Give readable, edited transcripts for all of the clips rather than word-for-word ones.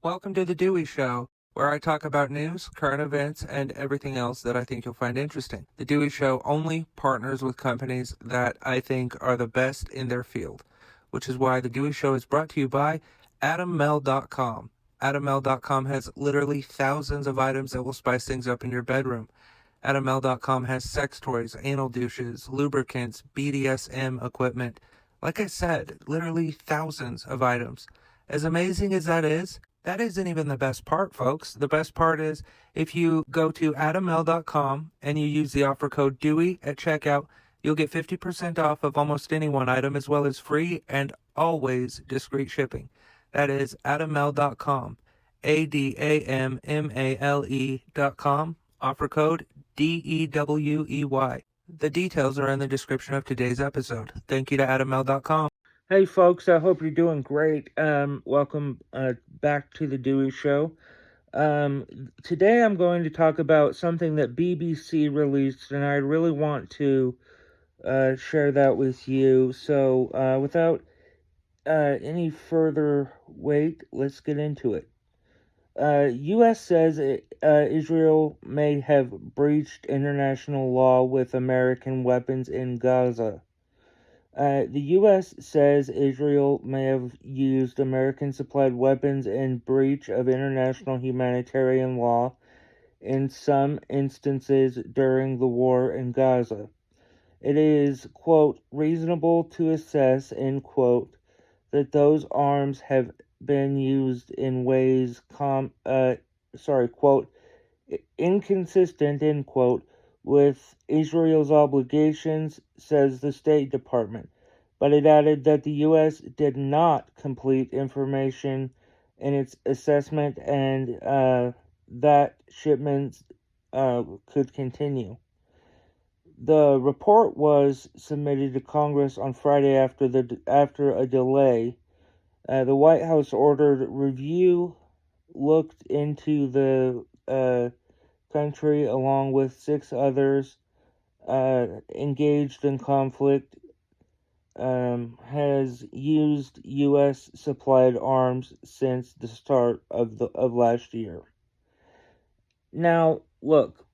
Welcome to the Dewey Show, where I talk about news, current events, and everything else that I think you'll find interesting. The Dewey Show only partners with companies that I think are the best in their field, which is why the Dewey Show is brought to you by AdamMel.com. AdamMel.com has literally thousands of items that will spice things up in your bedroom. AdamMel.com has sex toys, anal douches, lubricants, BDSM equipment. Like I said, literally thousands of items. As amazing as that isn't even the best part, folks. The best part is if you go to adammel.com and you use the offer code Dewey at checkout, you'll get 50% off of almost any one item, as well as free and always discreet shipping. That is adammel.com, ADAMMALE.com, offer code DEWEY. The details are in the description of today's episode. Thank you to adammel.com. Hey folks, I hope you're doing great. Welcome back to the Dewey Show. Today I'm going to talk about something that BBC released, and I really want to share that with you. So without any further wait, let's get into it. U.S. says Israel may have breached international law with American weapons in Gaza. The U.S. says Israel may have used American-supplied weapons in breach of international humanitarian law in some instances during the war in Gaza. It is, quote, reasonable to assess, end quote, that those arms have been used in ways, quote, inconsistent, end quote, with Israel's obligations, says the State Department, but it added that the U.S. did not complete information in its assessment and that shipments could continue. The report was submitted to Congress on Friday after a delay. The White House ordered review, looked into the country along with 6 others engaged in conflict, has used U.S. supplied arms since the start of last year. Now, look,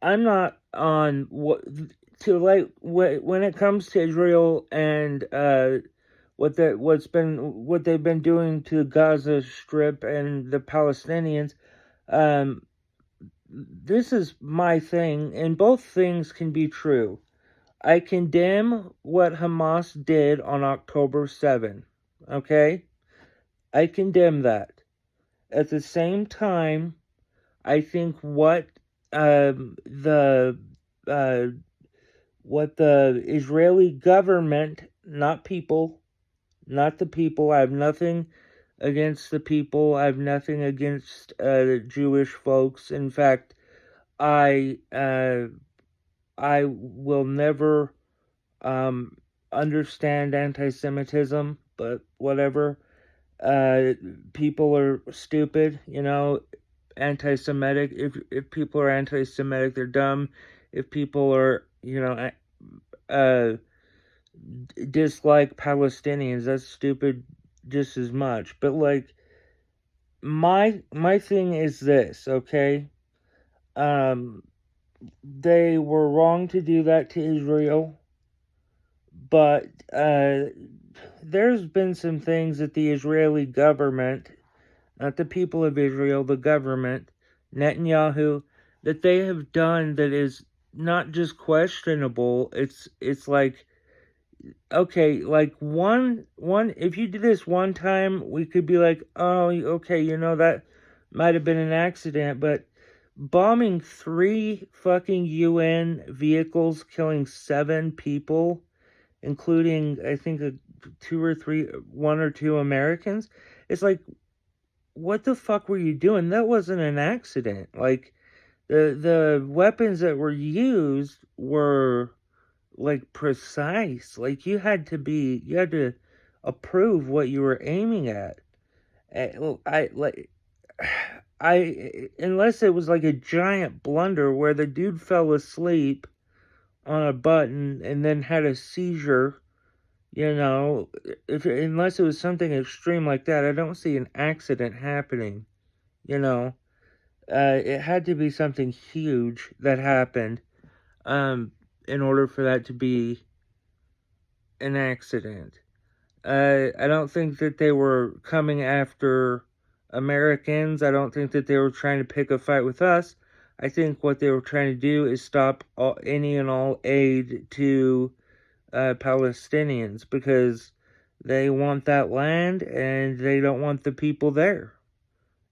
I'm not on when it comes to Israel and what they've been doing to the Gaza Strip and the Palestinians. This is my thing, and both things can be true. I condemn what Hamas did on October 7, okay? I condemn that. At the same time, I think what the Israeli government, not the people, I have nothing against the people. I have nothing against Jewish folks. In fact, I will never understand anti-Semitism, but whatever. People are stupid, anti-Semitic. If people are anti-Semitic, they're dumb. If people are, dislike Palestinians, that's stupid just as much. But my thing is this, okay? They were wrong to do that to Israel, but there's been some things that the Israeli government, not the people of Israel, the government, Netanyahu, that they have done that is not just questionable. It's like, okay, like one if you do this one time, we could be like, oh, okay, that might have been an accident, but bombing 3 fucking UN vehicles, killing 7 people, including, I think, 1 or 2 Americans, it's like, what the fuck were you doing? That wasn't an accident. Like, the weapons that were used were precise. Like, you had to approve what you were aiming at. Unless it was like a giant blunder where the dude fell asleep on a button and then had a seizure, You know, unless it was something extreme like that, I don't see an accident happening. You know, it had to be something huge that happened, um, in order for that to be an accident. I don't think that they were coming after Americans. I don't think that they were trying to pick a fight with us. I think what they were trying to do is stop any and all aid to Palestinians, because they want that land and they don't want the people there.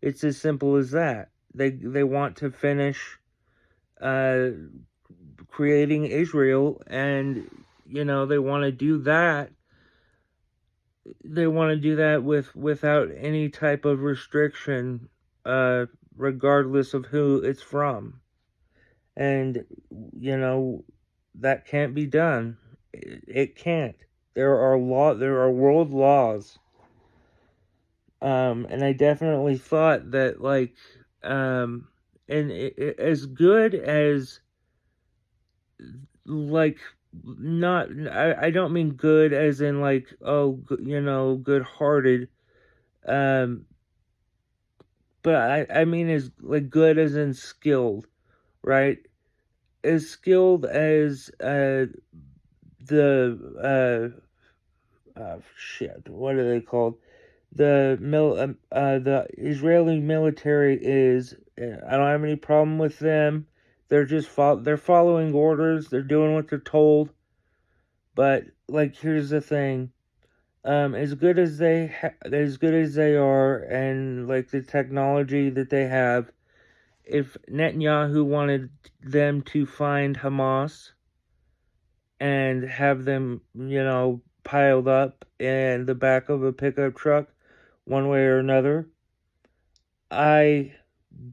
It's as simple as that. They want to finish uh, creating Israel, and they want to do that. They want to do that without any type of restriction, uh, regardless of who it's from, and you know that can't be done. It can't. There are world laws. And I definitely thought that, like, and as good as, like, not, I don't mean good as in, like, oh, good hearted, um, but I mean as, like, good as in skilled, right? As skilled as, the, shit, what are they called? The Israeli military is. I don't have any problem with them. They're following orders. They're doing what they're told. But, like, here's the thing. As good as they are, and like the technology that they have, if Netanyahu wanted them to find Hamas and have them, piled up in the back of a pickup truck, one way or another, I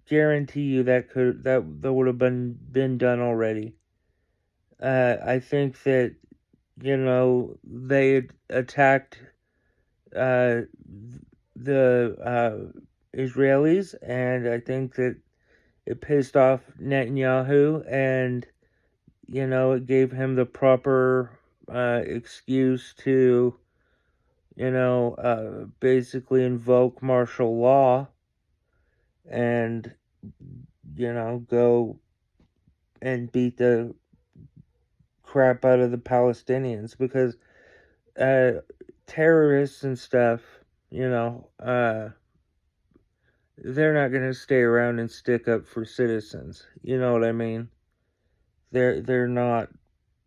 guarantee you that would have been done already. I think that they had attacked uh, the Israelis, and I think that it pissed off Netanyahu, and it gave him the proper excuse to basically invoke martial law and go and beat the crap out of the Palestinians, because terrorists and stuff, they're not going to stay around and stick up for citizens. You know what I mean? They're not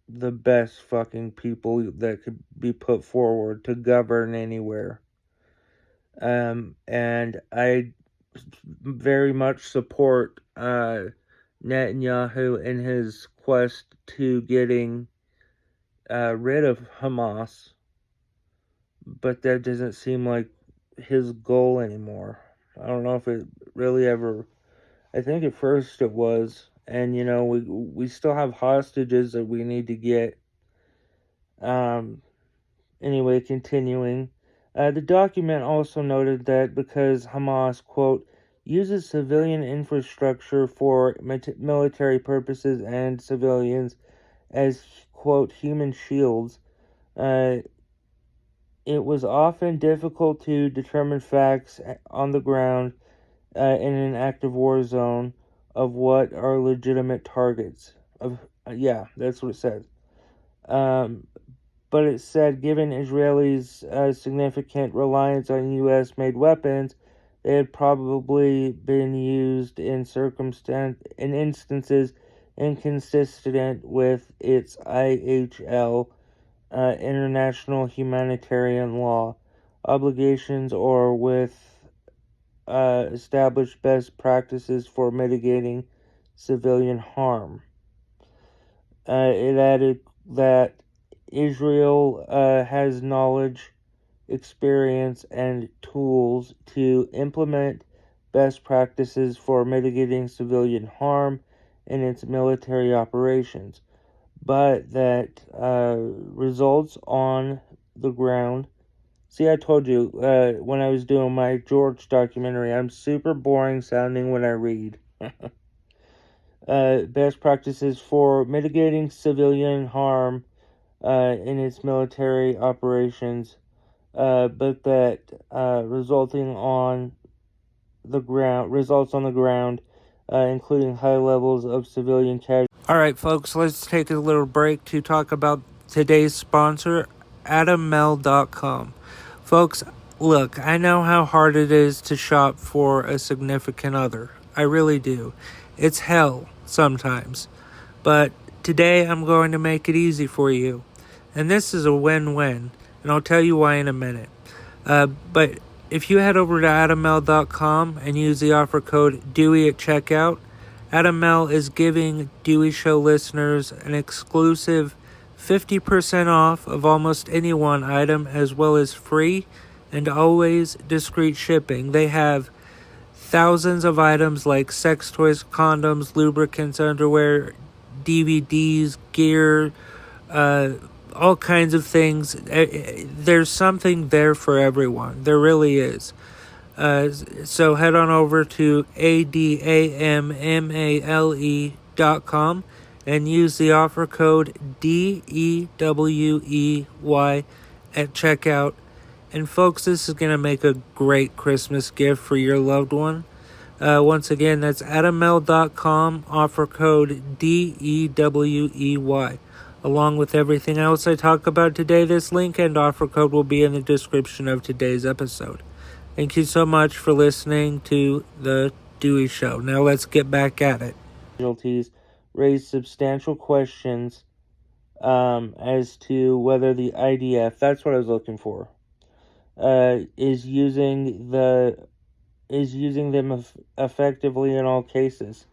the best fucking people that could be put forward to govern anywhere. And I very much support Netanyahu in his quest to getting rid of Hamas, but that doesn't seem like his goal anymore. I don't know if it really ever. I think at first it was, and we still have hostages that we need to get. Anyway, continuing. The document also noted that because Hamas, quote, uses civilian infrastructure for military purposes and civilians as, quote, human shields, it was often difficult to determine facts on the ground in an active war zone of what are legitimate targets. Yeah, that's what it says. But it said, given Israelis' significant reliance on U.S.-made weapons, they had probably been used in instances inconsistent with its IHL, international humanitarian law, obligations, or with established best practices for mitigating civilian harm. It added that Israel has knowledge, experience, and tools to implement best practices for mitigating civilian harm in its military operations, but that results on the ground. See, I told you when I was doing my George documentary, I'm super boring sounding when I read. Best practices for mitigating civilian harm in its military operations, but that results on the ground, including high levels of civilian casualties. All right, folks, let's take a little break to talk about today's sponsor, adammel.com. Folks, look, I know how hard it is to shop for a significant other. I really do. It's hell sometimes. But today I'm going to make it easy for you. And this is a win-win, and I'll tell you why in a minute. But if you head over to adammel.com and use the offer code Dewey at checkout, Adammel is giving Dewey Show listeners an exclusive 50% off of almost any one item, as well as free and always discreet shipping. They have thousands of items like sex toys, condoms, lubricants, underwear, DVDs, gear, all kinds of things. There's something there for everyone. There really is. So head on over to adammale.com and use the offer code DEWEY at checkout. And folks, this is going to make a great Christmas gift for your loved one. Once again, that's adammel.com, offer code DEWEY. Along with everything else I talk about today, this link and offer code will be in the description of today's episode. Thank you so much for listening to The Dewey Show. Now let's get back at it. Casualties raised substantial questions as to whether the IDF, that's what I was looking for, is using them effectively in all cases.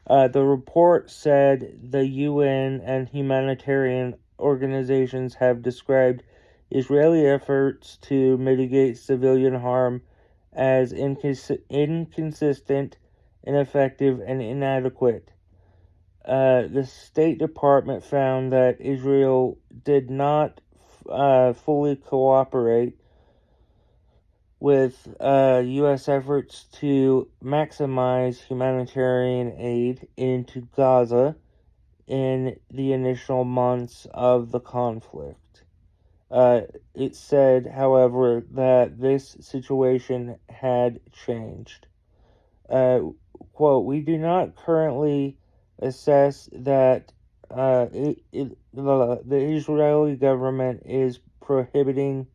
The report said the UN and humanitarian organizations have described Israeli efforts to mitigate civilian harm as inconsistent, ineffective, and inadequate. The State Department found that Israel did not fully cooperate with U.S. efforts to maximize humanitarian aid into Gaza in the initial months of the conflict. It said, however, that this situation had changed. Quote, "We do not currently assess that the Israeli government is prohibiting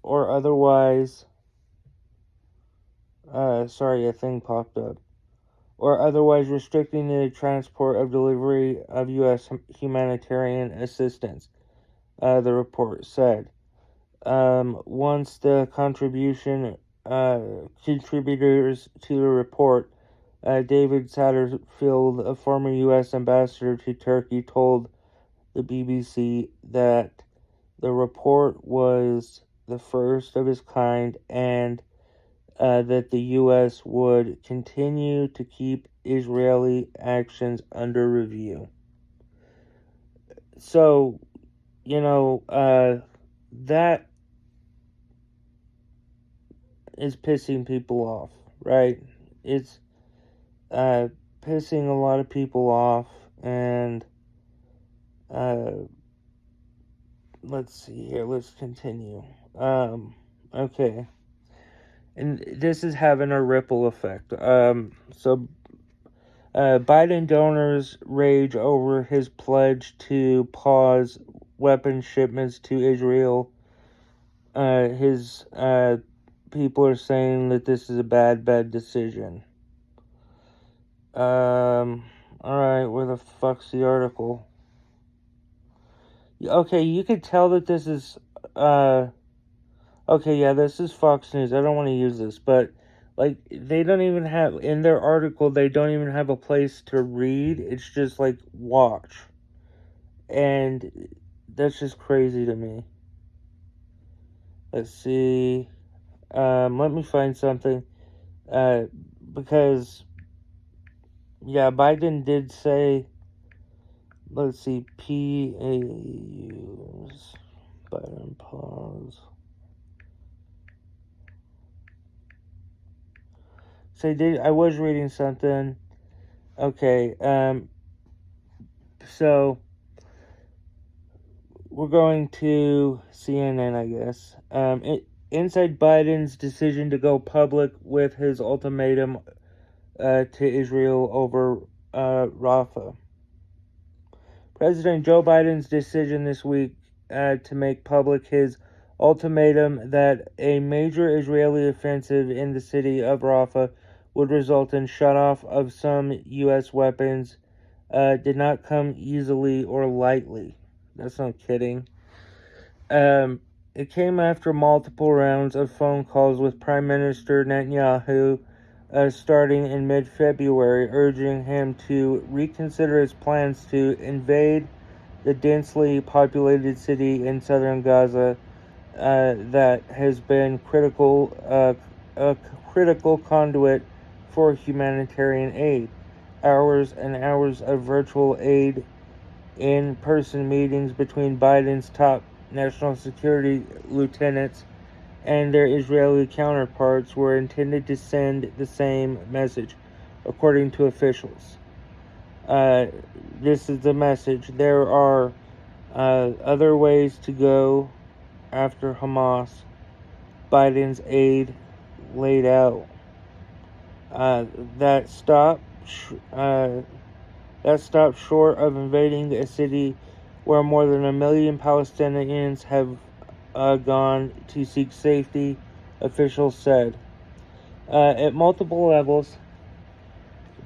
or otherwise, a thing popped up, or otherwise restricting the transport of delivery of U.S. humanitarian assistance," the report said. Once the contributors to the report, David Satterfield, a former U.S. ambassador to Turkey, told the BBC that the report was the first of its kind and that the U.S. would continue to keep Israeli actions under review. So, that is pissing people off, right? It's pissing a lot of people off, and let's see here, let's continue. Okay. And this is having a ripple effect. So Biden donors rage over his pledge to pause weapons shipments to Israel. His people are saying that this is a bad decision. Alright, where the fuck's the article? Okay, you could tell that this is, okay, yeah, this is Fox News. I don't want to use this, but, they don't even have, in their article, they don't even have a place to read. It's just, watch. And that's just crazy to me. Let's see. Let me find something. Because, yeah, Biden did say, let's see, PAUs, Biden pause. So I was reading something. Okay, so we're going to CNN, I guess. Inside Biden's decision to go public with his ultimatum to Israel over Rafah. President Joe Biden's decision this week to make public his ultimatum that a major Israeli offensive in the city of Rafah would result in shutoff of some U.S. weapons did not come easily or lightly. That's no kidding. It came after multiple rounds of phone calls with Prime Minister Netanyahu starting in mid-February, urging him to reconsider his plans to invade the densely populated city in southern Gaza that has been a critical conduit for humanitarian aid. Hours and hours of virtual aid, in-person meetings between Biden's top national security lieutenants and their Israeli counterparts were intended to send the same message, according to officials. This is the message. There are other ways to go after Hamas. Biden's aide laid out. That stopped short of invading a city where more than 1 million Palestinians have gone to seek safety, officials said. At multiple levels,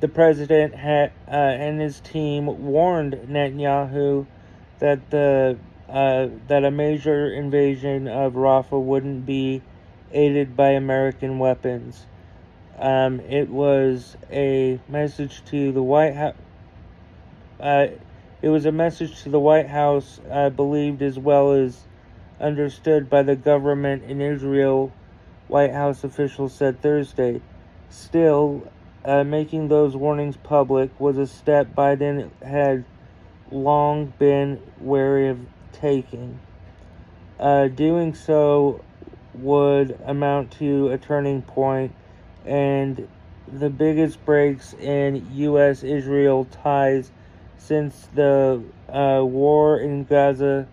the president and his team warned Netanyahu that that a major invasion of Rafah wouldn't be aided by American weapons. It was a message to the White House. It was a message to the White House, believed as well as understood by the government in Israel, White House officials said Thursday. Still, making those warnings public was a step Biden had long been wary of taking. Doing so would amount to a turning point and the biggest breaks in U.S.-Israel ties since the war in Gaza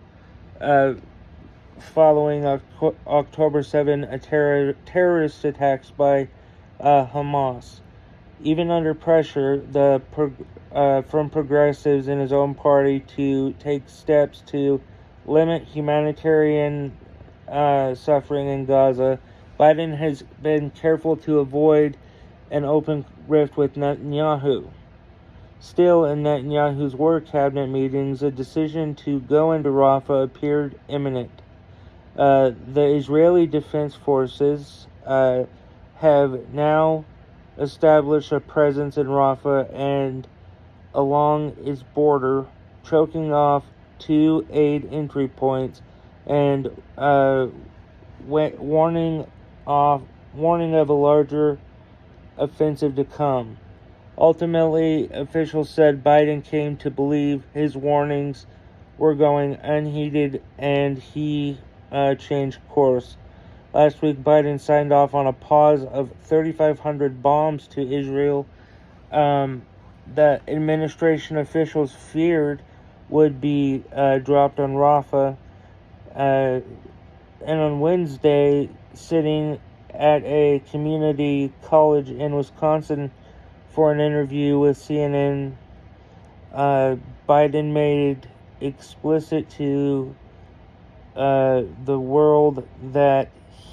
following October 7 terrorist attacks by Hamas. Even under pressure from progressives in his own party to take steps to limit humanitarian suffering in Gaza, Biden has been careful to avoid an open rift with Netanyahu. Still, in Netanyahu's war cabinet meetings, a decision to go into Rafah appeared imminent. The Israeli Defense Forces have now established a presence in Rafah and along its border, choking off 2 aid entry points and warning of a larger offensive to come. Ultimately, officials said Biden came to believe his warnings were going unheeded and he changed course. Last week, Biden signed off on a pause of 3,500 bombs to Israel that administration officials feared would be dropped on Rafah. And on Wednesday, sitting at a community college in Wisconsin for an interview with CNN, Biden made explicit to the world that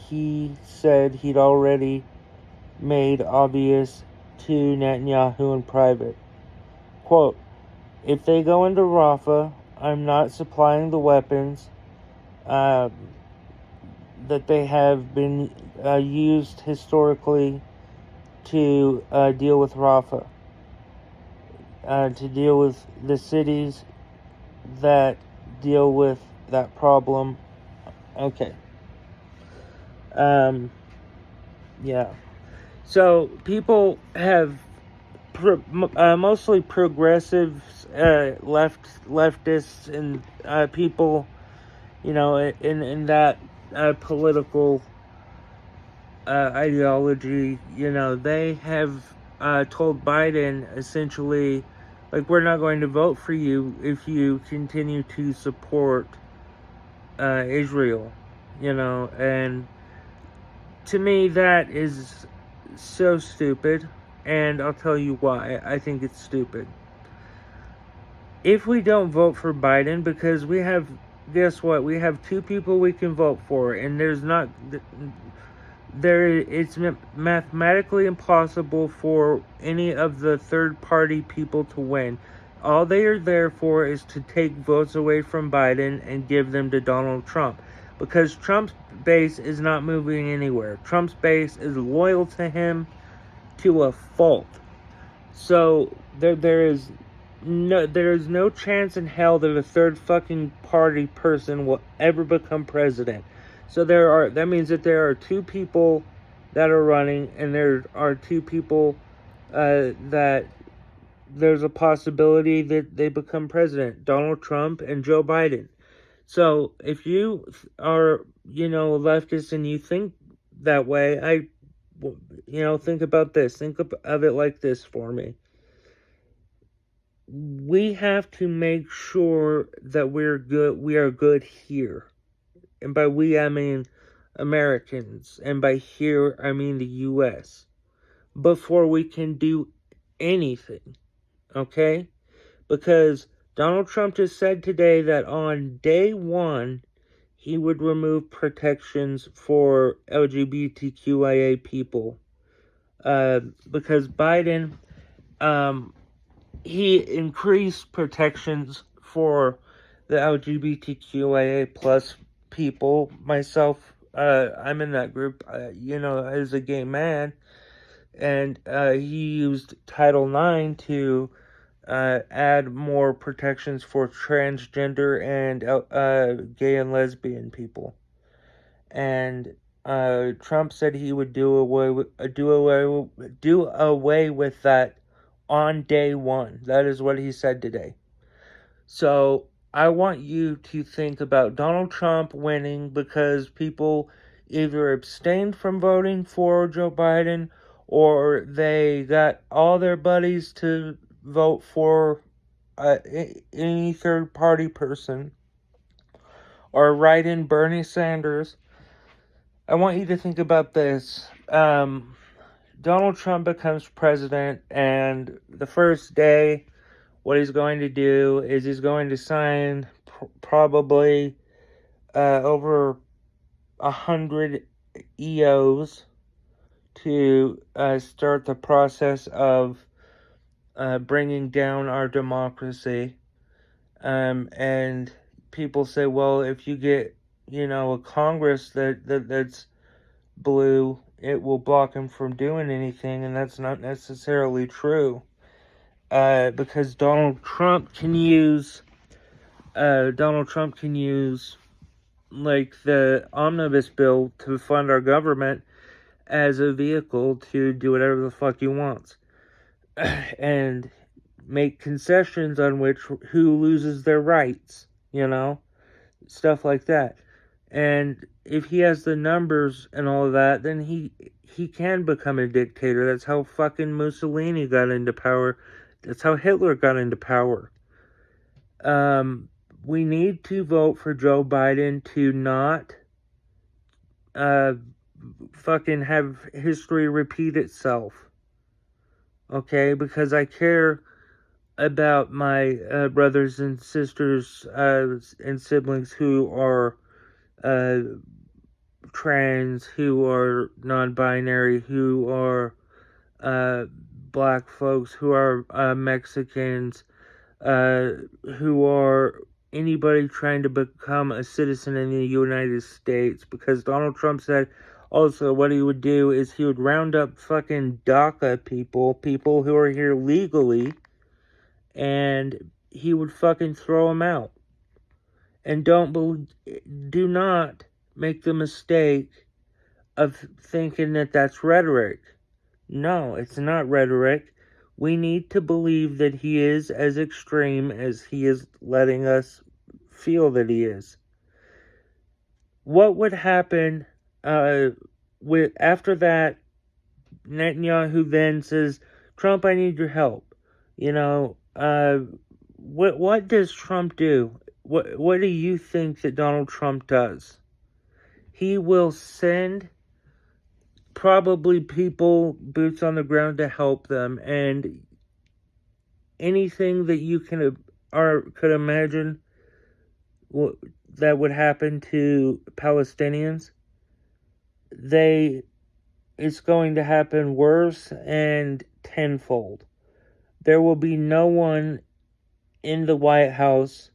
he said he'd already made obvious to Netanyahu in private. Quote, "If they go into Rafah, I'm not supplying the weapons that they have been used historically to deal with Rafah, to deal with the cities that deal with that problem." Okay. Yeah. So people have mostly progressives, leftists, and people, in that political ideology, they have told Biden essentially, like, we're not going to vote for you if you continue to support Israel, and to me that is so stupid, and I'll tell you why I think it's stupid. If we don't vote for Biden, because guess what? We have two people we can vote for, and it's mathematically impossible for any of the third party people to win. All they are there for is to take votes away from Biden and give them to Donald Trump. Because Trump's base is not moving anywhere. Trump's base is loyal to him to a fault. So there is no chance in hell that a third fucking party person will ever become president. So that means that there are two people that are running, and there are two people that there's a possibility that they become president: Donald Trump and Joe Biden. So if you are, a leftist and you think that way, think about this. Think of it like this for me. We have to make sure that we are good here. And by we, I mean Americans. And by here, I mean the U.S. Before we can do anything. Okay? Because Donald Trump just said today that on day one, he would remove protections for LGBTQIA people. Because Biden, he increased protections for the LGBTQIA plus people. Myself, I'm in that group, as a gay man, and he used Title IX to add more protections for transgender and gay and lesbian people. And Trump said he would do away with that on day one. That is what he said today. So I want you to think about Donald Trump winning because people either abstained from voting for Joe Biden, or they got all their buddies to vote for any third party person, or write in Bernie Sanders. I want you to think about this. Donald Trump becomes president, and the first day, what he's going to do is he's going to sign probably over 100 EOs to start the process of bringing down our democracy. And people say, well, if you get, a Congress that's blue, it will block him from doing anything, and that's not necessarily true. Because Donald Trump can use like the omnibus bill to fund our government as a vehicle to do whatever the fuck he wants. And make concessions on who loses their rights, stuff like that. And if he has the numbers and all of that, then he can become a dictator. That's how fucking Mussolini got into power. That's how Hitler got into power. We need to vote for Joe Biden to not fucking have history repeat itself. Okay? Because I care about my brothers and sisters and siblings who are trans, who are non-binary, who are black folks, who are Mexicans, who are anybody trying to become a citizen in the United States. Because Donald Trump said also what he would do is he would round up fucking DACA people who are here legally, and he would fucking throw them out. And do not make the mistake of thinking that that's rhetoric. No, it's not rhetoric. We need to believe that he is as extreme as he is letting us feel that he is. What would happen after that? Netanyahu then says, Trump, I need your help. What does Trump do? what do you think that Donald Trump does? He will send probably people, boots on the ground, to help them, and anything that you can or could imagine that would happen to Palestinians, it's going to happen worse and tenfold. There will be no one in the White House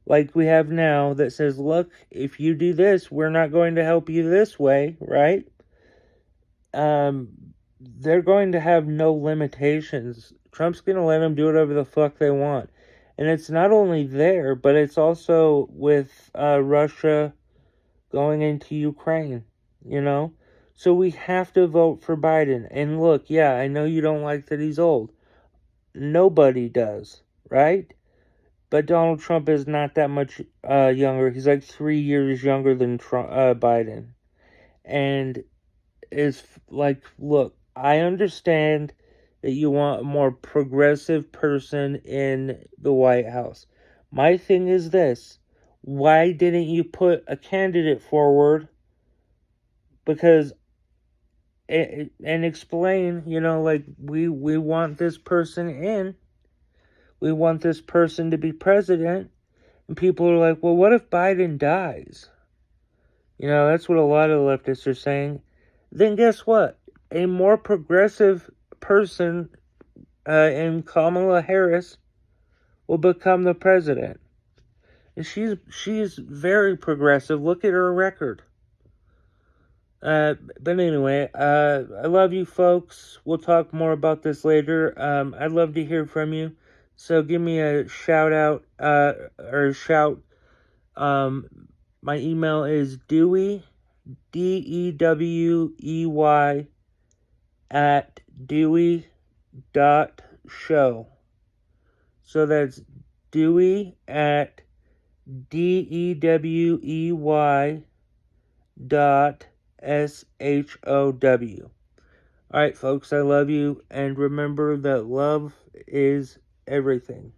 like we have now that says, look, if you do this, we're not going to help you this way, right? They're going to have no limitations. Trump's going to let them do whatever the fuck they want. And it's not only there, but it's also with Russia going into Ukraine, you know? So we have to vote for Biden. And look, yeah, I know you don't like that he's old. Nobody does, right? But Donald Trump is not that much younger. He's like 3 years younger than Biden. And is like, look, I understand that you want a more progressive person in the White House. My thing is this. Why didn't you put a candidate forward? Because, and explain, like, we want this person in. We want this person to be president. And people are like, well, what if Biden dies? That's what a lot of leftists are saying. Then guess what? A more progressive person in Kamala Harris will become the president. And she's very progressive. Look at her record. But anyway, I love you folks. We'll talk more about this later. I'd love to hear from you. So give me a shout out, or a shout. My email is Dewey, Dewey, at Dewey.show. So that's Dewey at DEWEY.SHOW. Alright, folks, I love you, and remember that love is everything.